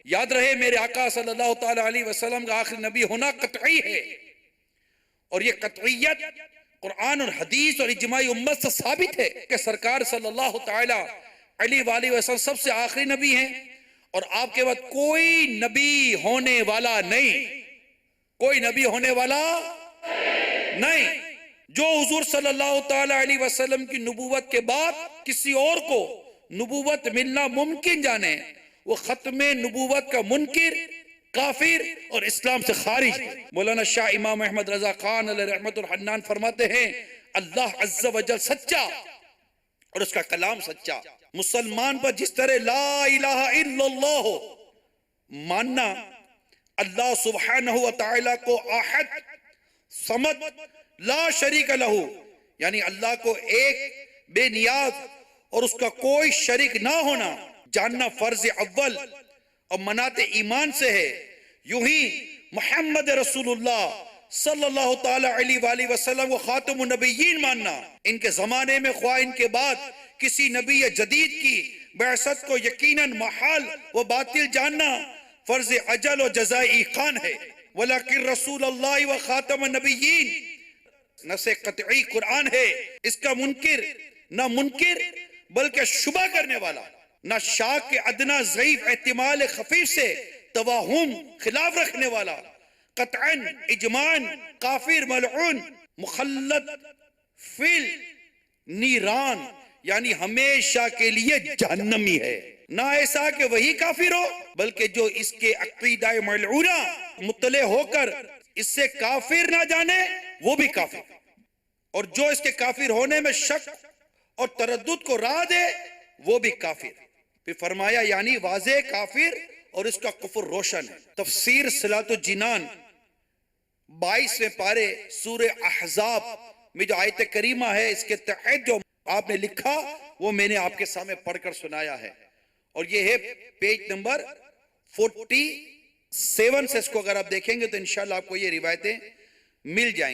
یاد رہے میرے آقا صلی اللہ تعالی علیہ وسلم کا آخری نبی ہونا قطعی ہے، اور یہ قطعیت قرآن اور حدیث اور اجماع امت سے ثابت ہے کہ سرکار صلی اللہ تعالی علیہ وآلہ وسلم سب سے آخری نبی ہیں، اور آپ کے بعد کوئی نبی ہونے والا نہیں، کوئی نبی ہونے والا نہیں۔ جو حضور صلی اللہ تعالی علیہ وسلم کی نبوت کے بعد کسی اور کو نبوت ملنا ممکن جانے، وہ ختم نبوت کا منکر، کافر اور اسلام سے خارج۔ مولانا شاہ امام احمد رضا خان علیہ رحمت الحنان فرماتے ہیں اللہ عز و جل سچا اور اس کا کلام سچا۔ مسلمان پر جس طرح لا الہ الا اللہ ماننا، اللہ سبحانہ و تعالیٰ کو احد صمد لا شریک لہو، یعنی اللہ کو ایک بے نیاز اور اس کا کوئی شریک نہ ہونا جاننا فرض اول اور منات ایمان سے ہے، یوں ہی محمد رسول اللہ صلی اللہ تعالی علیہ وآلہ وسلم کو خاتم النبیین ماننا، ان کے زمانے میں خواہ ان کے بعد کسی نبی جدید کی بعثت کو یقیناً محال و باطل جاننا فرض اجل و جزائی خان ہے۔ ولیکن رسول اللہ و خاتم النبیین نص قطعی قرآن ہے، اس کا منکر نہ منکر بلکہ شبہ کرنے والا، نہ شاک کے ادنا ضعیف احتمال خفیف سے توہم خلاف رکھنے والا، قطعاً اجماعاً کافر ملعون مخلد فی النیران، یعنی ہمیشہ کے لیے جہنمی ہے۔ نہ ایسا کہ وہی کافر ہو، بلکہ جو اس کے عقیدہ ملعونہ مطلع ہو کر اس سے کافر نہ جانے وہ بھی کافر، اور جو اس کے کافر ہونے میں شک اور تردد کو راہ دے وہ بھی کافر۔ پھر فرمایا یعنی واضح کافر اور اس کا کفر روشن ہے۔ تفسیر صلاۃ الجنان 22ویں پارے سورہ احزاب میں جو آیت کریمہ ہے، اس کے تحت جو آپ نے لکھا وہ میں نے آپ کے سامنے پڑھ کر سنایا ہے، اور یہ ہے پیج نمبر 47 سے، اس کو اگر آپ دیکھیں گے تو انشاءاللہ آپ کو یہ روایتیں مل جائیں گی۔